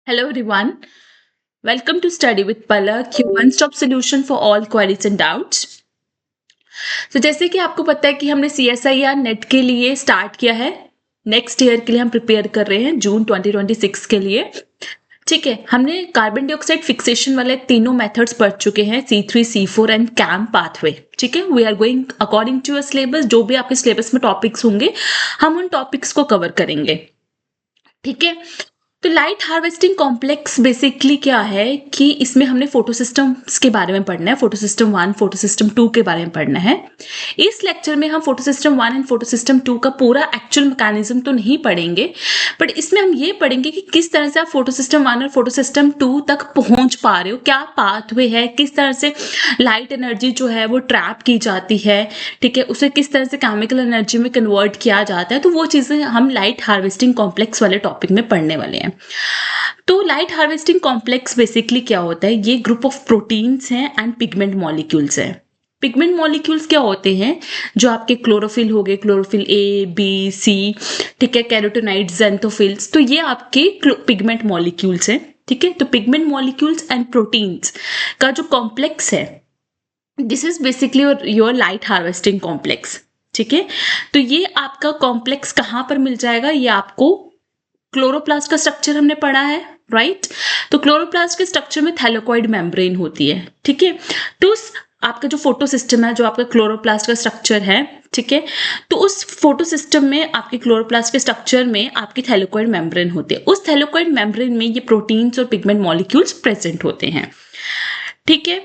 Hello everyone. Welcome to Study with Palak, your one-stop solution for all queries and doubts. तो जैसे कि आपको पता है कि हमने CSIR नेट के लिए स्टार्ट किया है। नेक्स्ट ईयर के लिए हम प्रिपेयर कर रहे हैं जून 2026 के लिए। ठीक है, हमने कार्बन डाइऑक्साइड फिक्सेशन वाले तीनों मेथड्स पढ़ चुके हैं, C3, C4 and cam pathway. ठीक है, we are going according to your syllabus. जो भी आपके सिलेबस में टॉपिक्स होंगे हम उन टॉपिक्स को कवर करेंगे। ठीक है, तो लाइट हार्वेस्टिंग कॉम्प्लेक्स बेसिकली क्या है कि इसमें हमने फोटो सिस्टम्स के बारे में पढ़ना है। फोटो सिस्टम 1, फोटो सिस्टम 2 के बारे में पढ़ना है। इस लेक्चर में हम photo system 1 and photo system 2 का पूरा एक्चुअल मैकेनिज्म तो नहीं पढ़ेंगे, बट इसमें हम ये पढ़ेंगे कि किस तरह से आप फोटो सिस्टम 1 और फोटो सिस्टम 2 तक पहुंच पा रहे हो, क्या पाथवे है, किस तरह से लाइट एनर्जी जो है वो ट्रैप की जाती है। ठीक है, उसे किस तरह से केमिकल एनर्जी में कन्वर्ट किया जाता है। तो वो चीज़ें हम लाइट हार्वेस्टिंग कॉम्प्लेक्स वाले टॉपिक में पढ़ने वाले हैं। तो लाइट हार्वेस्टिंग कॉम्प्लेक्स बेसिकली क्या होता है, ये ग्रुप ऑफ प्रोटीन्स हैं एंड पिगमेंट मॉलिक्यूल्स हैं। पिगमेंट मॉलिक्यूल्स क्या होते हैं, जो आपके क्लोरोफिल हो गए, क्लोरोफिल A, B, C, ठीक है, कैरोटीनॉइड्स, ज़ैंथोफिल्स, तो ये आपके पिगमेंट मॉलिक्यूल्स हैं। ठीक है, तो पिगमेंट मॉलिक्यूल्स एंड प्रोटीन्स का जो कॉम्प्लेक्स है, this is basically your light harvesting complex. ठीक है, तो ये आपका कॉम्प्लेक्स कहाँ पर मिल जाएगा, ये आपको क्लोरोप्लास्ट का स्ट्रक्चर हमने पढ़ा है, राइट। तो क्लोरोप्लास्ट के स्ट्रक्चर में थैलेकॉइड मेम्ब्रेन होती है। ठीक है, तो उस आपका जो फोटो सिस्टम है, जो आपका क्लोरोप्लास्ट का स्ट्रक्चर है, ठीक है, तो उस फोटो सिस्टम में आपके क्लोरोप्लास्ट के स्ट्रक्चर में आपकी थैलेकॉइड मेम्ब्रेन होती है। उस थैलेकॉइड मेम्ब्रेन में ये प्रोटीन्स और पिगमेंट मॉलिक्यूल्स प्रेजेंट होते हैं। ठीक है,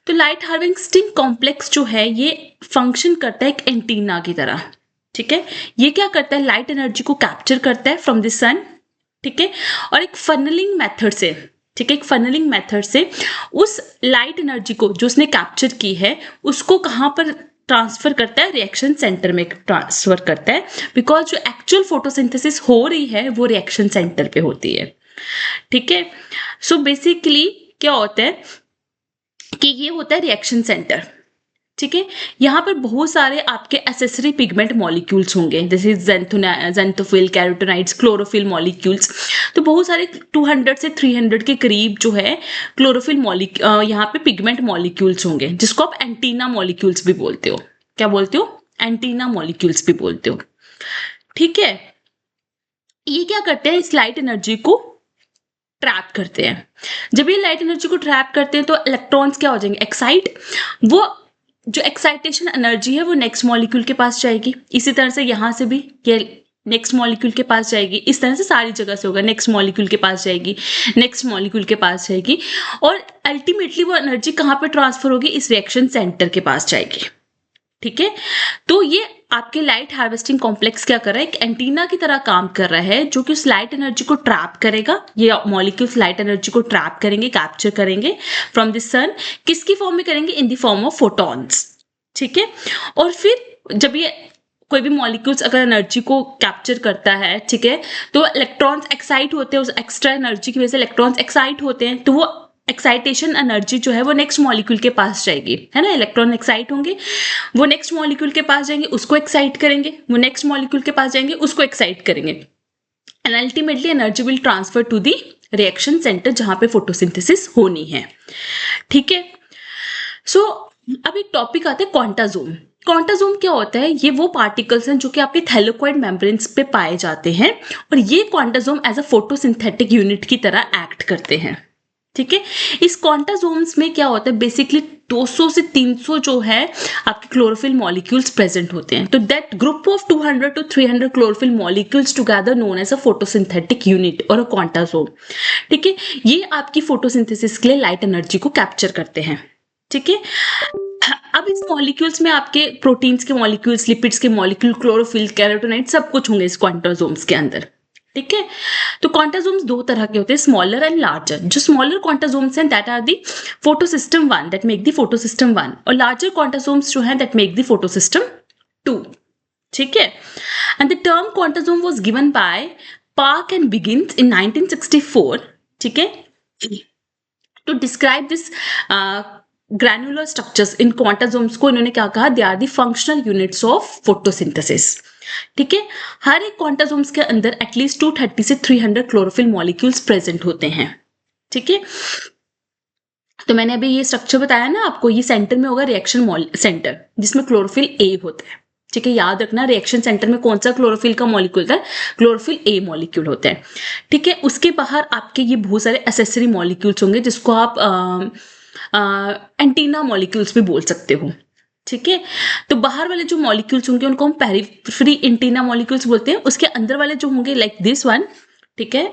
तो लाइट हार्वेस्टिंग कॉम्प्लेक्स जो है ये फंक्शन करता है एक एंटीना की तरह। ठीक है, ये क्या करता है, लाइट एनर्जी को कैप्चर करता है फ्रॉम द सन। ठीक है, और एक फनलिंग मेथड से, ठीक है, एक फनलिंग मेथड से उस लाइट एनर्जी को जो उसने कैप्चर की है उसको कहाँ पर ट्रांसफर करता है, रिएक्शन सेंटर में ट्रांसफर करता है। बिकॉज जो एक्चुअल फोटोसिंथेसिस हो रही है वो रिएक्शन सेंटर पे होती है। ठीक है, सो बेसिकली क्या होता है कि ये होता है रिएक्शन सेंटर। ठीक है, यहाँ पर बहुत सारे आपके एसेसरी पिगमेंट मॉलिक्यूल्स होंगे, जैसे ज़ैंथोफिल, कैरोटीनॉइड्स, क्लोरोफिल मॉलिक्यूल्स। तो बहुत सारे 200 से 300 के करीब जो है क्लोरोफिल यहाँ पे पिगमेंट मॉलिक्यूल्स होंगे, जिसको आप एंटीना मॉलिक्यूल्स भी बोलते हो। क्या बोलते हो, एंटीना मॉलिक्यूल्स भी बोलते हो। ठीक है, ये क्या करते हैं, इस लाइट एनर्जी को ट्रैप करते हैं। जब ये लाइट एनर्जी को ट्रैप करते हैं तो इलेक्ट्रॉन्स क्या हो जाएंगे, एक्साइट। वो जो एक्साइटेशन एनर्जी है वो नेक्स्ट मॉलिक्यूल के पास जाएगी। इसी तरह से यहाँ से भी ये नेक्स्ट मॉलिक्यूल के पास जाएगी। इस तरह से सारी जगह से होगा, नेक्स्ट मॉलिक्यूल के पास जाएगी, नेक्स्ट मॉलिक्यूल के पास जाएगी, और अल्टीमेटली वो एनर्जी कहाँ पे ट्रांसफर होगी, इस रिएक्शन सेंटर के पास जाएगी। ठीक है, तो ये आपके लाइट हार्वेस्टिंग कॉम्प्लेक्स क्या कर रहा है, एक एंटीना की तरह काम कर रहा है, जो कि उस लाइट एनर्जी को ट्रैप करेगा। ये मॉलिक्यूल्स लाइट एनर्जी को ट्रैप करेंगे, कैप्चर करेंगे फ्रॉम द सन। किसकी फॉर्म में करेंगे, इन द फॉर्म ऑफ फोटॉन्स। ठीक है, और फिर जब ये कोई भी मॉलिक्यूल्स अगर एनर्जी को कैप्चर करता है, ठीक है, तो इलेक्ट्रॉन्स एक्साइट होते हैं, उस एक्स्ट्रा एनर्जी की वजह से इलेक्ट्रॉन्स एक्साइट होते हैं, तो वो एक्साइटेशन एनर्जी जो है वो नेक्स्ट मॉलिक्यूल के पास जाएगी, है ना। इलेक्ट्रॉन एक्साइट होंगे, वो नेक्स्ट मॉलिक्यूल के पास जाएंगे, उसको एक्साइट करेंगे, वो नेक्स्ट मॉलिक्यूल के पास जाएंगे, उसको एक्साइट करेंगे, and ultimately energy will transfer to the reaction centre जहां पे फोटोसिंथेसिस होनी है। ठीक है, सो अब एक टॉपिक आता है क्वांटाजोम। क्वांटाजोम क्या होता है, ये वो पार्टिकल्स हैं जो कि आपके थैलेकॉइड मेम्ब्रेन्स पे पाए जाते हैं, और ये क्वांटाजोम एज अ फोटोसिंथेटिक यूनिट की तरह एक्ट करते हैं। ठीक है, इस क्वांटाजोम्स में क्या होता है, बेसिकली 200 से 300 जो है आपके क्लोरोफिल मॉलिक्यूल्स प्रेजेंट होते हैं। तो that group of 200 to 300 chlorophyll molecules together known as a photosynthetic unit और अ क्वांटाजोम। ठीक है, ये आपकी फोटोसिंथेसिस के लिए लाइट एनर्जी को कैप्चर करते हैं। ठीक है, अब इस मॉलिक्यूल्स में आपके प्रोटीन्स के मॉलिक्यूल्स, लिपिड्स के मॉलिक्यूल, क्लोरोफिल, कैरोटीनॉइड सब कुछ होंगे इस क्वांटाजोम्स के अंदर। ठीक है, तो क्वांटाजोम्स दो तरह के होते हैं, स्मॉलर एंड लार्जर। जो स्मॉलर क्वांटाजोम्स हैं that are the photosystem 1, that make the photosystem 1, और लार्जर क्वांटाजोम्स जो हैं दैट मेक दी फोटोसिस्टम 2। ठीक है, and the term quantasome was given by Park and Biggins in 1964। ठीक है, to describe this granular structures in quantasomes को इन्होंने क्या कहा, they are the functional units of photosynthesis. ठीक है। हर एक क्वांटासोम्स के अंदर एटलीस्ट 230 से 300 क्लोरोफिल मॉलिक्यूल्स प्रेजेंट होते हैं। ठीक है, तो मैंने अभी ये स्ट्रक्चर बताया ना आपको, ये सेंटर में होगा रिएक्शन सेंटर जिसमें क्लोरोफिल ए होता है। ठीक है, याद रखना रिएक्शन सेंटर में कौन सा क्लोरोफिल का मॉलिक्यूल होता है, क्लोरोफिल ए मॉलिक्यूल होता है। ठीक है, उसके बाहर आपके ये बहुत सारे एसेसरी मॉलिक्यूल्स होंगे जिसको आप एंटीना मॉलिक्यूल्स भी बोल सकते हो। ठीक है, तो बाहर वाले जो मॉलिक्यूल्स होंगे उनको हम पेरिफेरी एंटीना मॉलिक्यूल्स बोलते हैं। उसके अंदर वाले जो होंगे लाइक दिस वन, ठीक है,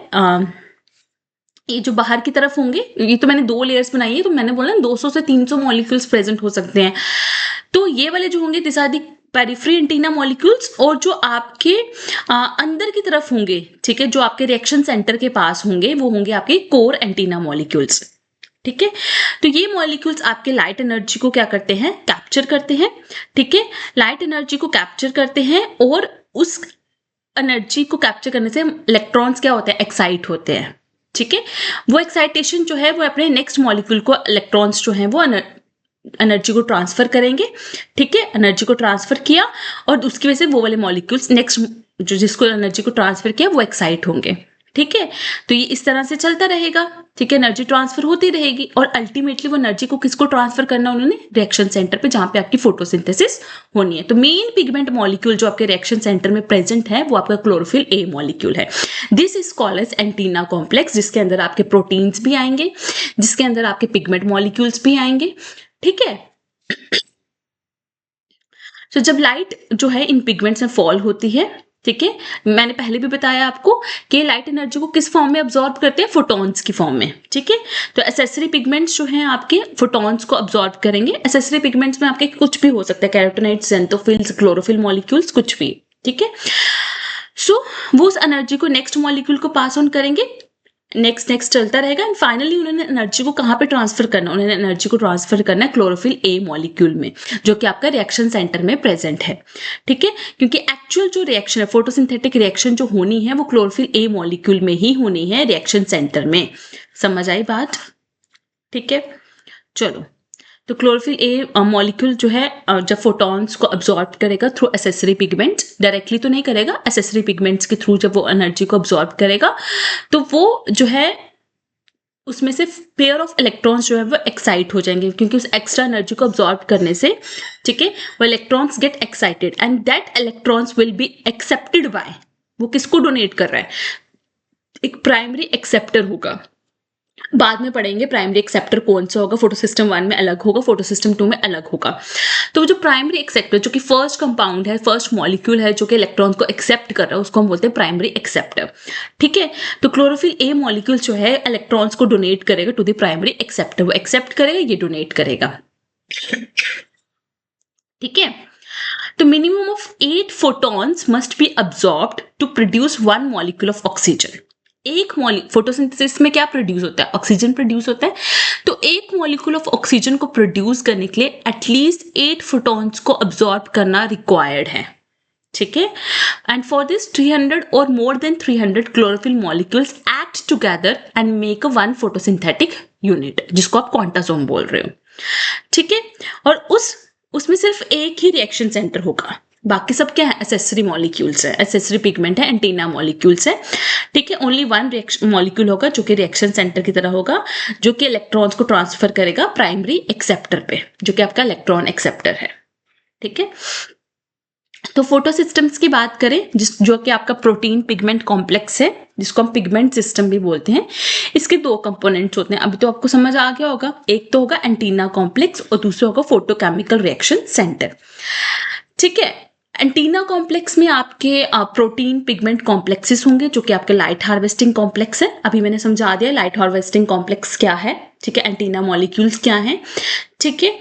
ये जो बाहर की तरफ होंगे, ये तो मैंने 2 लेयर्स बनाई है, तो मैंने बोला 200 से 300 मॉलिक्यूल्स प्रेजेंट हो सकते हैं। तो ये वाले जो होंगे this are the periphery antenna molecules, और जो आपके अंदर की तरफ होंगे, ठीक है, जो आपके रिएक्शन सेंटर के पास होंगे वो होंगे आपके कोर एंटीना मॉलिक्यूल्स। ठीक है, तो ये मॉलिक्यूल्स आपके लाइट एनर्जी को क्या करते हैं, कैप्चर करते हैं। ठीक है, लाइट एनर्जी को कैप्चर करते हैं, और उस एनर्जी को कैप्चर करने से इलेक्ट्रॉन्स क्या होते हैं, एक्साइट होते हैं। ठीक है, वो एक्साइटेशन जो है वो अपने नेक्स्ट मॉलिक्यूल को, इलेक्ट्रॉन्स जो हैं वो एनर्जी को ट्रांसफर करेंगे। ठीक है, एनर्जी को ट्रांसफर किया और उसकी वजह से वो वाले मॉलिक्यूल्स नेक्स्ट जो जिसको एनर्जी को ट्रांसफर किया वो एक्साइट होंगे। ठीक है, तो ये इस तरह से चलता रहेगा। ठीक है, एनर्जी ट्रांसफर होती रहेगी, और अल्टीमेटली वो एनर्जी को किसको ट्रांसफर करना, उन्होंने रिएक्शन सेंटर पे जहां पे आपकी फोटोसिंथेसिस होनी है। तो मेन पिगमेंट मॉलिक्यूल जो आपके रिएक्शन सेंटर में प्रेजेंट है वो आपका क्लोरोफिल ए मॉलिक्यूल है। This is called as antenna complex, जिसके अंदर आपके प्रोटीन्स भी आएंगे, जिसके अंदर आपके पिगमेंट मॉलिक्यूल्स भी आएंगे। ठीक है, तो जब लाइट जो है इन पिगमेंट्स में फॉल होती है, ठीक है, मैंने पहले भी बताया आपको कि लाइट एनर्जी को किस फॉर्म में अब्सॉर्ब करते हैं, फोटॉन्स की फॉर्म में। ठीक है, तो एसेसरी पिगमेंट्स जो हैं आपके फोटॉन्स को अब्सॉर्ब करेंगे। एसेसरी पिगमेंट्स में आपके कुछ भी हो सकता है, कैरोटेनॉइड्स, ज़ेंथोफिल्स, क्लोरोफिल मॉलिक्यूल्स, कुछ भी। ठीक है, सो वो उस एनर्जी को नेक्स्ट मॉलिक्यूल को पास ऑन करेंगे, नेक्स्ट चलता रहेगा, एंड फाइनली उन्होंने एनर्जी को कहाँ पे ट्रांसफर करना, उन्होंने एनर्जी को ट्रांसफर करना है क्लोरोफिल ए मॉलिक्यूल में, जो कि आपका रिएक्शन सेंटर में प्रेजेंट है। ठीक है, क्योंकि एक्चुअल जो रिएक्शन है, फोटोसिंथेटिक रिएक्शन जो होनी है वो क्लोरोफिल ए मॉलिक्यूल में ही होनी है, रिएक्शन सेंटर में। समझ आई बात? ठीक है, चलो, तो क्लोरोफिल ए मॉलिक्यूल जो है जब फोटॉन्स को अब्सॉर्ब करेगा थ्रू एसेसरी पिगमेंट्स, डायरेक्टली तो नहीं करेगा, एसेसरी पिगमेंट्स के थ्रू जब वो एनर्जी को अब्सॉर्ब करेगा तो वो जो है उसमें से पेयर ऑफ इलेक्ट्रॉन्स जो है वो एक्साइट हो जाएंगे, क्योंकि उस एक्स्ट्रा एनर्जी को अब्सॉर्ब करने से, ठीक है, वो electrons get excited and that electrons will be accepted by, वो किसको डोनेट कर रहा है, एक प्राइमरी एक्सेप्टर होगा। बाद में पढ़ेंगे प्राइमरी एक्सेप्टर कौन सा होगा, फोटोसिस्टम 1 में अलग होगा, फोटोसिस्टम 2 में अलग होगा। तो जो प्राइमरी एक्सेप्टर, जो कि फर्स्ट कंपाउंड है, फर्स्ट मॉलिक्यूल है जो कि इलेक्ट्रॉन को एक्सेप्ट कर रहा है, उसको हम बोलते हैं प्राइमरी एक्सेप्टर। ठीक है, तो क्लोरोफिल ए मॉलिक्यूल जो है इलेक्ट्रॉन्स को डोनेट करेगा टू द प्राइमरी एक्सेप्टर, वो एक्सेप्ट करेगा, ये डोनेट करेगा। ठीक है, तो minimum of 8 photons must be absorbed to produce 1 molecule of oxygen. एक फोटोसिंथेसिस में क्या प्रोड्यूस होता है, ऑक्सीजन प्रोड्यूस होता है, तो एक मॉलिक्यूल ऑफ ऑक्सीजन को प्रोड्यूस करने के लिए एटलीस्ट 8 photons को अब्सॉर्ब करना रिक्वायर्ड है। ठीक है, एंड फॉर दिस 300 और more than 300 chlorophyll molecules act together and make a 1 photosynthetic unit, जिसको आप क्वांटासोम बोल रहे हो। ठीक है, और उसमें सिर्फ एक ही रिएक्शन सेंटर होगा, बाकी सब क्या है, एसेसरी मॉलिक्यूल्स है, एसेसरी पिगमेंट है, एंटीना मॉलिक्यूल्स है। ठीक है, ओनली 1 रिएक्शन मॉलिक्यूल होगा जो कि रिएक्शन सेंटर की तरह होगा, जो कि इलेक्ट्रॉन्स को ट्रांसफर करेगा प्राइमरी एक्सेप्टर पे, जो कि आपका इलेक्ट्रॉन एक्सेप्टर है। ठीक है, तो फोटोसिस्टम्स की बात करें, जो कि आपका प्रोटीन पिगमेंट कॉम्प्लेक्स है, जिसको हम पिगमेंट सिस्टम भी बोलते हैं। इसके 2 कंपोनेंट्स होते हैं, अभी तो आपको समझ आ गया होगा, एक तो होगा एंटीना कॉम्प्लेक्स और दूसरा होगा फोटोकेमिकल रिएक्शन सेंटर। ठीक है, एंटीना कॉम्प्लेक्स में आपके प्रोटीन पिगमेंट कॉम्प्लेक्सेस होंगे, जो कि आपके लाइट हार्वेस्टिंग कॉम्प्लेक्स है। अभी मैंने समझा दिया लाइट हार्वेस्टिंग कॉम्प्लेक्स क्या है। ठीक है, एंटीना मॉलिक्यूल्स क्या हैं। ठीक है,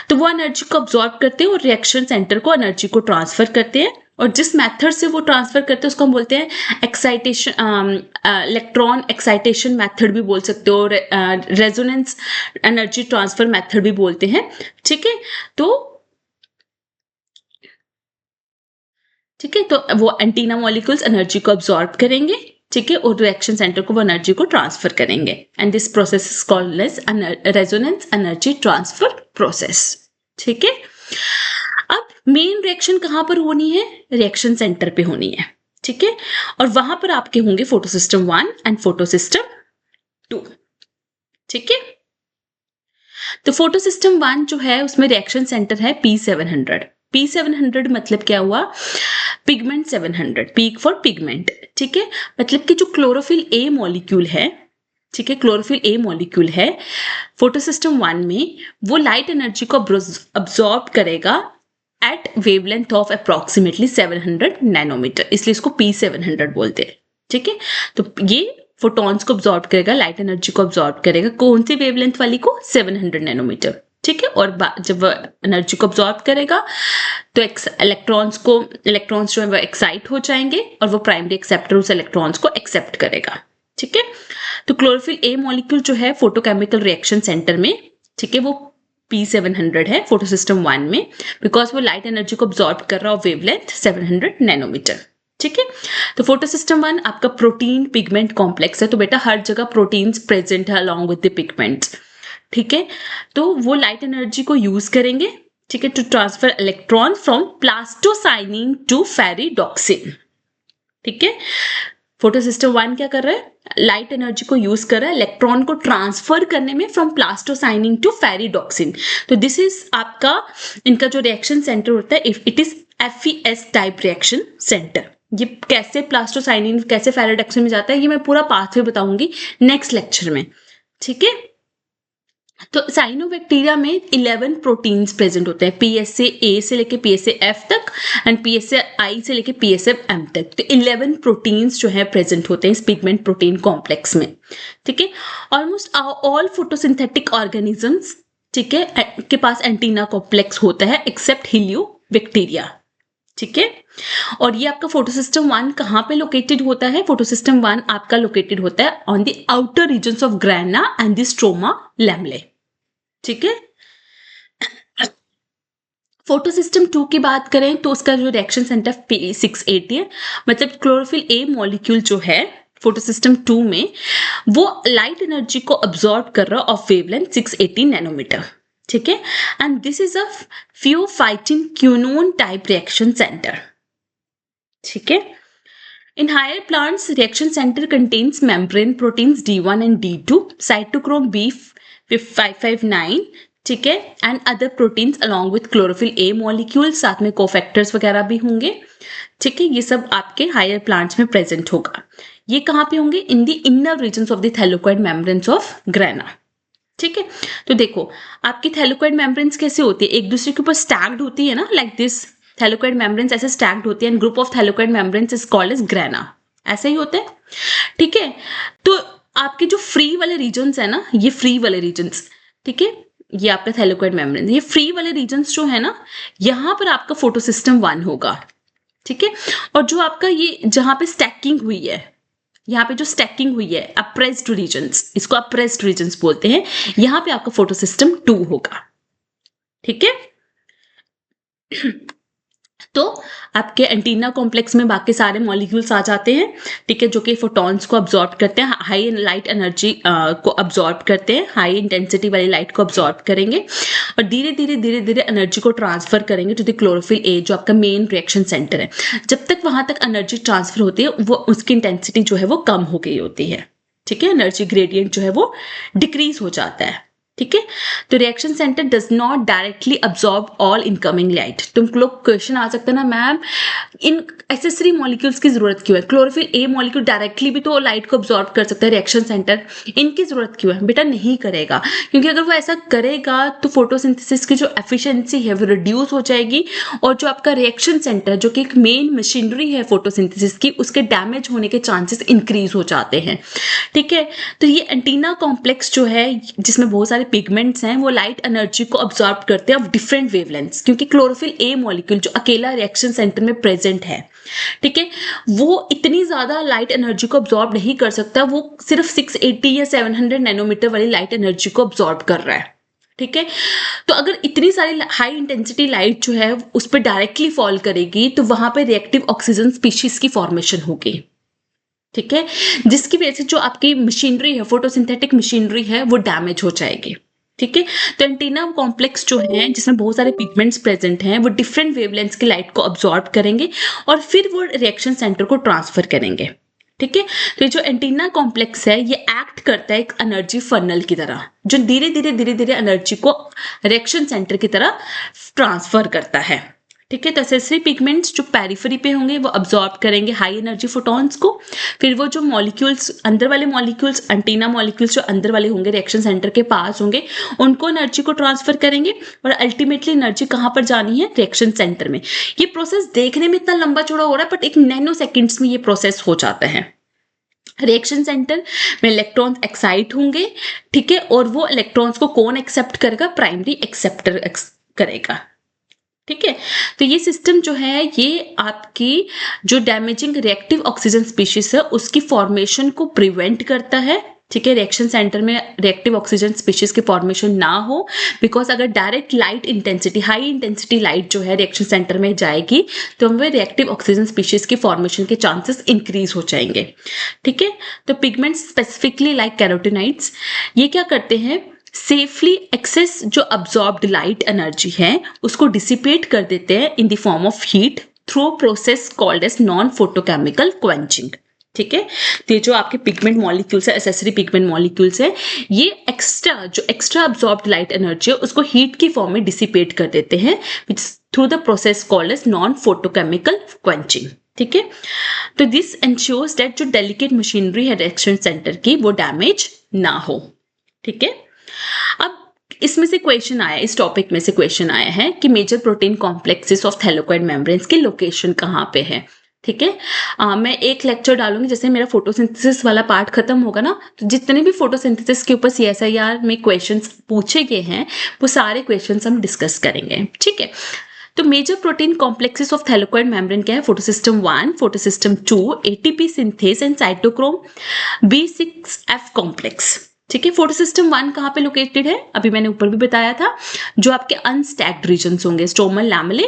तो वो एनर्जी को अब्सॉर्ब करते हैं और रिएक्शन सेंटर को एनर्जी को ट्रांसफर करते हैं, और जिस मेथड से वो ट्रांसफर करते हैं उसको हम बोलते हैं एक्साइटेशन, इलेक्ट्रॉन एक्साइटेशन मेथड भी बोल सकते हो, रेजोनेंस एनर्जी ट्रांसफर मेथड भी बोलते हैं। ठीक है, तो वो एंटीना मॉलिक्यूल्स एनर्जी को अब्सॉर्ब करेंगे, ठीक है, और रिएक्शन सेंटर को वो एनर्जी को ट्रांसफर करेंगे, and this process is called as resonance energy transfer process. ठीक है, अब मेन रिएक्शन कहाँ पर होनी है? रिएक्शन सेंटर पे होनी है, ठीक है। और वहां पर आपके होंगे फोटोसिस्टम 1 एंड फोटोसिस्टम 2, ठीक है। तो फोटोसिस्टम 1 जो है उसमें रिएक्शन सेंटर है P700। P700 मतलब क्या हुआ? पिगमेंट 700, पीक फॉर पिगमेंट, ठीक है। मतलब कि जो क्लोरोफिल ए मॉलिक्यूल है, ठीक है, क्लोरोफिल ए मॉलिक्यूल है फोटोसिस्टम 1 में, वो लाइट एनर्जी को अब्सॉर्ब करेगा at wavelength of approximately 700 nanometre, इसलिए इसको P700 बोलते हैं, ठीक है। तो ये फोटॉन्स को अब्सॉर्ब करेगा, लाइट एनर्जी को अब्सॉर्ब करेगा, कौन सी वेवलेंथ वाली को? 700 नैनोमीटर, ठीक है। और जब एनर्जी को अब्सॉर्ब करेगा तो इलेक्ट्रॉन्स जो है वो एक्साइट हो जाएंगे और वो प्राइमरी एक्सेप्टर उस इलेक्ट्रॉन्स को एक्सेप्ट करेगा, ठीक है। तो क्लोरोफिल ए मॉलिक्यूल जो है फोटोकेमिकल रिएक्शन सेंटर में, ठीक है, वो P700 है फोटोसिस्टम 1 में, बिकॉज वो लाइट एनर्जी को अब्सॉर्ब कर रहा है वेवलेंथ 700 नैनोमीटर, ठीक है। तो फोटोसिस्टम 1 आपका प्रोटीन पिगमेंट कॉम्प्लेक्स है, तो बेटा हर जगह प्रोटीन्स प्रेजेंट है अलॉन्ग विद द पिगमेंट्स, ठीक है। तो वो लाइट एनर्जी को यूज करेंगे, ठीक है, to transfer electron from plastocyanin to ferredoxin, ठीक है। फोटोसिस्टम 1 क्या कर रहा है? लाइट एनर्जी को यूज कर रहा है इलेक्ट्रॉन को ट्रांसफर करने में फ्रॉम प्लास्टोसाइनिन टू फेरिडॉक्सिन। तो दिस इज आपका, इनका जो रिएक्शन सेंटर होता है it is FES type reaction centre. ये कैसे प्लास्टोसाइनिन कैसे फेरिडॉक्सिन में जाता है ये मैं पूरा पाथवे बताऊंगी नेक्स्ट लेक्चर में, ठीक है। तो साइनोबैक्टीरिया में 11 प्रोटीन्स प्रेजेंट होते हैं, PSA A से लेके PSA F तक एंड PSA I से लेके PSA M तक। तो 11 प्रोटीन्स जो है प्रेजेंट होते हैं इस पिगमेंट प्रोटीन कॉम्प्लेक्स में, ठीक है। ऑलमोस्ट ऑल फोटोसिंथेटिक ऑर्गेनिजम्स, ठीक है, के पास एंटीना कॉम्प्लेक्स होता है एक्सेप्ट हिलियोबैक्टीरिया, ठीक है। और ये आपका फोटोसिस्टम 1 कहाँ पे लोकेटेड होता है? फोटोसिस्टम 1 आपका लोकेटेड होता है on the outer regions of grana and the stroma lamellae, ठीक है। फोटोसिस्टम 2 की बात करें तो उसका जो रिएक्शन सेंटर P680 है, मतलब क्लोरोफिल ए मॉलिक्यूल जो है फोटोसिस्टम 2 में वो लाइट एनर्जी को अब्सॉर्ब कर रहा है ऑफ वेवलेंथ 680 नैनोमीटर, ठीक है। And this is a pheophytin क्यूनोन type reaction centre, ठीक है। In higher plants, reaction center contains membrane proteins D1 and D2, cytochrome B559, ठीक है, and other proteins along with chlorophyll A molecules, साथ में cofactors वगैरह भी होंगे, ठीक है। ये सब आपके हायर प्लांट्स में प्रेजेंट होगा। ये कहाँ पे होंगे? In the inner regions of the thylakoid membranes of grana, ठीक है। तो देखो आपकी थैलेकोइड मेम्ब्रेन्स कैसे होती है? एक दूसरे के ऊपर स्टैक्ड होती है ना, लाइक दिस। थैलेकोइड मेम्ब्रेन्स ऐसे स्टैक्ड होती है and group of thylakoid membranes is called as grana, ऐसा ही होता है, ठीक है। तो आपके जो फ्री वाले रीजन्स है ना, ये फ्री वाले रीजन्स, ठीक है, ये आपका थैलेकोइड मेम्ब्रेन, ये फ्री वाले रीजन्स जो है ना, यहाँ पर आपका फोटोसिस्टम 1 होगा, ठीक है। और जो आपका ये जहाँ पे स्टैकिंग हुई है, यहाँ पे जो स्टैकिंग हुई है अप्रेस्ड रीजन्स, इसको अप्रेस्ड रीजन्स बोलते हैं, यहाँ पे आपका फोटोसिस्टम 2 होगा, ठीक है। तो आपके एंटीना कॉम्प्लेक्स में बाकी सारे मॉलिक्यूल्स आ जाते हैं, ठीक है, जो कि फोटॉन्स को अब्सॉर्ब करते हैं, हाई लाइट एनर्जी को अब्सॉर्ब करते हैं, हाई इंटेंसिटी वाली लाइट को अब्सॉर्ब करेंगे और धीरे धीरे एनर्जी को ट्रांसफर करेंगे टू द क्लोरोफिल ए जो आपका मेन रिएक्शन सेंटर है। जब तक वहां तक एनर्जी ट्रांसफर होती है वो उसकी इंटेंसिटी जो है वो कम हो गई होती है, ठीक है, एनर्जी ग्रेडियंट जो है वो डिक्रीज हो जाता है, ठीक है। तो reaction centre does not directly absorb all incoming light. तुम लोग क्वेश्चन आ सकता है ना, मैम इन एक्सेसरी मॉलिक्यूल्स की जरूरत क्यों है? क्लोरोफिल ए मॉलिक्यूल डायरेक्टली भी तो लाइट को अब्सॉर्ब कर सकता है रिएक्शन सेंटर, इनकी जरूरत क्यों है? बेटा नहीं करेगा, क्योंकि अगर वो ऐसा करेगा तो फोटोसिंथेसिस की जो एफिशिएंसी है वो रिड्यूस हो जाएगी और जो आपका रिएक्शन सेंटर जो कि एक मेन मशीनरी है फोटोसिंथेसिस की, उसके डैमेज होने के चांसेस इंक्रीज हो जाते हैं, ठीक है। तो ये एंटीना कॉम्प्लेक्स जो है जिसमें बहुत सारे पिगमेंट्स हैं वो लाइट एनर्जी को अब्सॉर्ब करते हैं ऑफ डिफरेंट वेवलेंथ्स, क्योंकि क्लोरोफिल ए मॉलिक्यूल जो अकेला रिएक्शन सेंटर में प्रेजेंट है, ठीक है, वो इतनी ज्यादा लाइट एनर्जी को अब्सॉर्ब नहीं कर सकता, वो सिर्फ 680 या 700 नैनोमीटर वाली लाइट एनर्जी को अब्सॉर्ब कर रहा है, ठीक है। तो अगर इतनी सारी हाई इंटेंसिटी लाइट जो है उस पर डायरेक्टली फॉल करेगी तो वहां पे रिएक्टिव ऑक्सीजन स्पीशीज की फॉर्मेशन होगी, ठीक है, जिसकी वजह से जो आपकी मशीनरी है फोटोसिंथेटिक मशीनरी है वो डैमेज हो जाएगी, ठीक है। तो एंटीना कॉम्प्लेक्स जो है जिसमें बहुत सारे पिगमेंट्स प्रेजेंट हैं वो डिफरेंट वेवलेंथ्स की लाइट को अब्सॉर्ब करेंगे और फिर वो रिएक्शन सेंटर को ट्रांसफर करेंगे। ठीक है। तो ये जो एंटीना कॉम्प्लेक्स है ये एक्ट करता है एक एनर्जी फनल की तरह, जो धीरे धीरे एनर्जी को रिएक्शन सेंटर की तरह ट्रांसफर करता है। ठीक है। तो एसेसरी पिगमेंट्स जो पेरिफेरी पे होंगे वो अब्सॉर्ब करेंगे हाई एनर्जी फोटॉन्स को, फिर वो जो मॉलिक्यूल्स अंदर वाले मॉलिक्यूल्स एंटीना मॉलिक्यूल्स जो अंदर वाले होंगे रिएक्शन सेंटर के पास होंगे उनको एनर्जी को ट्रांसफर करेंगे और अल्टीमेटली एनर्जी कहाँ पर जानी है, रिएक्शन सेंटर में। ये प्रोसेस देखने में इतना लंबा चौड़ा हो रहा है बट एक नैनो सेकेंड्स में ये प्रोसेस हो जाता है। रिएक्शन सेंटर में इलेक्ट्रॉन्स एक्साइट होंगे, ठीक है, और वो इलेक्ट्रॉन्स को कौन एक्सेप्ट करेगा, प्राइमरी एक्सेप्टर करेगा। ठीक है। तो ये सिस्टम जो है ये आपकी जो डैमेजिंग रिएक्टिव ऑक्सीजन स्पीशीज है उसकी फॉर्मेशन को प्रिवेंट करता है। ठीक है। रिएक्शन सेंटर में रिएक्टिव ऑक्सीजन स्पीशीज की फॉर्मेशन ना हो, बिकॉज अगर direct light intensity high intensity light जो है रिएक्शन सेंटर में जाएगी तो हमें रिएक्टिव ऑक्सीजन स्पीशीज की फॉर्मेशन के चांसेस इंक्रीज हो जाएंगे। ठीक है। तो पिगमेंट्स स्पेसिफिकली लाइक कैरोटीनाइड्स ये क्या करते हैं, सेफली एक्सेस जो अब्सॉर्ब्ड लाइट एनर्जी है उसको डिसिपेट कर देते हैं in the form of heat through process called as non photochemical quenching. ठीक है। तो ये जो आपके पिगमेंट मॉलिक्यूल्स है, एसेसरी पिगमेंट मॉलिक्यूल्स है, ये एक्स्ट्रा अब्सॉर्ब्ड लाइट एनर्जी है उसको हीट की फॉर्म में डिसिपेट कर देते हैं through the process called as non photochemical quenching. ठीक है। तो दिस एंश्योर्स दैट जो डेलिकेट मशीनरी है रिएक्शन सेंटर की वो डैमेज ना हो। ठीक है। अब इसमें से क्वेश्चन आया, इस टॉपिक में से क्वेश्चन आया है कि major protein complexes of thylakoid membranes की लोकेशन कहाँ पे है। ठीक है। मैं एक लेक्चर डालूंगी, जैसे मेरा फोटोसिंथेसिस वाला पार्ट खत्म होगा ना तो जितने भी फोटोसिंथेसिस के ऊपर CSIR में क्वेश्चंस पूछे गए हैं वो सारे क्वेश्चंस हम डिस्कस करेंगे। ठीक है। तो major protein complexes of thylakoid membrane क्या है, photosystem 1, photosystem 2, ATP synthase and cytochrome B6F complex. ठीक है। फोटोसिस्टम 1 कहाँ पे लोकेटेड है, अभी मैंने ऊपर भी बताया था, जो आपके अनस्टैक्ड रीजन्स होंगे stromal lamellae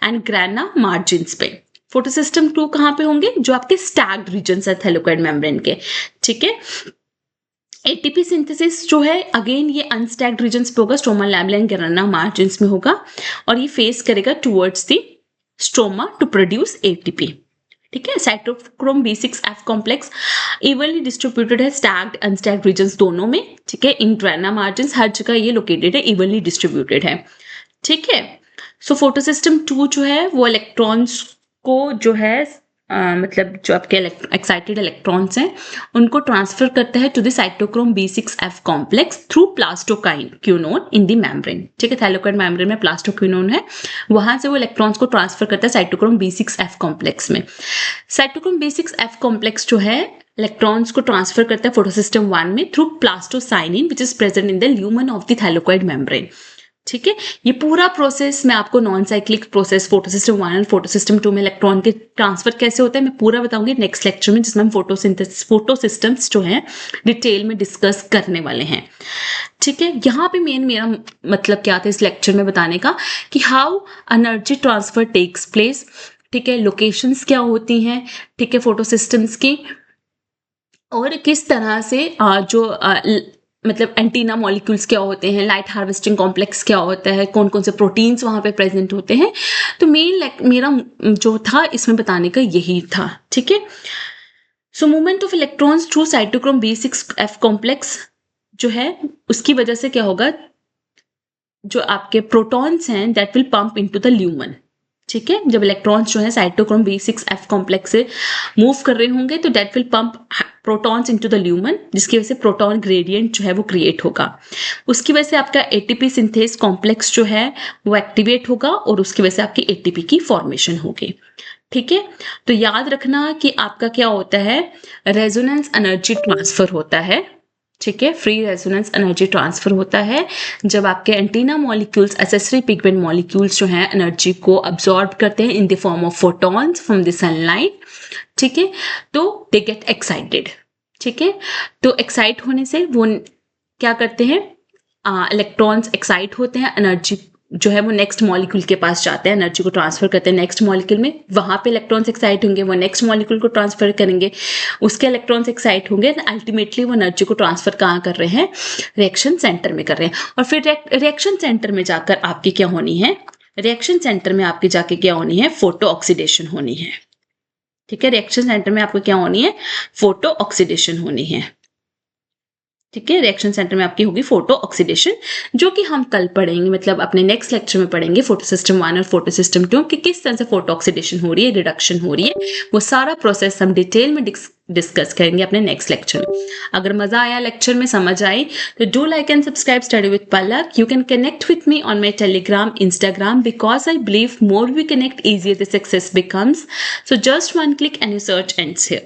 and grana margins पे। फोटोसिस्टम 2 कहाँ पे होंगे, जो आपके स्टैक्ड रीजन्स है थैलेकॉइड मेम्ब्रेन के। ठीक है। ATP सिंथेसिस जो है अगेन ये अनस्टैक्ड रीजन्स पे होगा, stromal lamellae and grana margins में होगा और ये फेस करेगा towards the stroma to produce ATP। ठीक है। Cytochrome B6F complex evenly distributed है स्टैक्ड अनस्टैक्ड रीजन्स दोनों में। ठीक है। इन ग्राना मार्जिन्स हर जगह ये लोकेटेड है, इवनली डिस्ट्रीब्यूटेड है। ठीक है। सो फोटोसिस्टम 2 जो है वो इलेक्ट्रॉन्स को जो है मतलब जो आपके एक्साइटेड इलेक्ट्रॉन्स हैं उनको ट्रांसफर करता है to the cytochrome B6F complex through plastoquinone in the membrane. ठीक है। थैलेकॉइड मेम्ब्रेन में प्लास्टोक्विनोन है, वहां से वो इलेक्ट्रॉन्स को ट्रांसफर करता है साइटोक्रोम B6F कॉम्प्लेक्स में। साइटोक्रोम B6F कॉम्प्लेक्स जो है इलेक्ट्रॉन्स को ट्रांसफर करता है फोटोसिस्टम 1 में through plastocyanin which is present in the lumen of the thylakoid membrane. ठीक है। ये पूरा प्रोसेस मैं आपको नॉन साइक्लिक प्रोसेस फोटोसिस्टम 1 और फोटोसिस्टम 2 में इलेक्ट्रॉन के ट्रांसफर कैसे होता है मैं पूरा बताऊंगी नेक्स्ट लेक्चर में, जिसमें हम फोटोसिस्टम्स जो हैं डिटेल में डिस्कस करने वाले हैं। ठीक है। यहाँ पे मेरा मतलब क्या था इस लेक्चर में बताने का कि how energy transfer takes place. ठीक है। लोकेशंस क्या होती हैं, ठीक है, फोटोसिस्टम्स की, और किस तरह से जो मतलब एंटीना मॉलिक्यूल्स क्या होते हैं, लाइट हार्वेस्टिंग कॉम्प्लेक्स क्या होता है, कौन कौन से प्रोटीन्स वहां पे प्रेजेंट होते हैं। तो मेरा जो था इसमें बताने का यही था। ठीक है। So movement of electrons through cytochrome B6F complex जो है उसकी वजह से क्या होगा, जो आपके प्रोटॉन्स हैं that will pump into the lumen. ठीक है। जब इलेक्ट्रॉन्स जो है साइटोक्रोम B6F कॉम्प्लेक्स से मूव कर रहे होंगे तो that will pump protons into the lumen, जिसकी वजह से प्रोटॉन ग्रेडियंट जो है वो क्रिएट होगा। उसकी वजह से आपका ATP सिंथेस कॉम्प्लेक्स जो है वो एक्टिवेट होगा और उसकी वजह से आपकी ATP की फॉर्मेशन होगी। ठीक है। तो याद रखना कि आपका क्या होता है, रेजोनेंस एनर्जी ट्रांसफर होता है। ठीक है। फ्री रेजोनेंस एनर्जी ट्रांसफर होता है जब आपके antenna molecules accessory pigment molecules जो हैं एनर्जी को अब्सॉर्ब करते हैं in the form of photons from the sunlight. ठीक है। तो दे गेट एक्साइटेड। ठीक है। तो एक्साइट होने से वो क्या करते हैं, इलेक्ट्रॉन्स एक्साइट होते हैं, एनर्जी जो है वो नेक्स्ट मॉलिक्यूल के पास जाते हैं, एनर्जी को ट्रांसफर करते हैं नेक्स्ट मॉलिक्यूल में, वहां पे इलेक्ट्रॉन्स एक्साइट होंगे, वो नेक्स्ट मॉलिक्यूल को ट्रांसफर करेंगे, उसके इलेक्ट्रॉन्स एक्साइट होंगे, अल्टीमेटली वो एनर्जी को ट्रांसफर कहाँ कर रहे हैं, रिएक्शन सेंटर में कर रहे हैं। और फिर रिएक्शन सेंटर में जाकर आपकी क्या होनी है, रिएक्शन सेंटर में आपकी जाके क्या होनी है, फोटो ऑक्सीडेशन होनी है। ठीक है, रिएक्शन सेंटर में आपको क्या होनी है, फोटो ऑक्सीडेशन होनी है। ठीक है, रिएक्शन सेंटर में आपकी होगी फोटो ऑक्सीडेशन, जो कि हम कल पढ़ेंगे, मतलब अपने नेक्स्ट लेक्चर में पढ़ेंगे, फोटो सिस्टम 1 और फोटो सिस्टम 2 कि किस तरह से फोटो ऑक्सीडेशन हो रही है, रिडक्शन हो रही है, वो सारा प्रोसेस हम डिटेल में डिस्कस करेंगे अपने नेक्स्ट लेक्चर में। अगर मजा आया लेक्चर में, समझ आई, तो do like and subscribe study with Palak. You can connect with me on my Telegram, Instagram, because I believe more we connect, easier the success becomes. So just one click and your search ends here.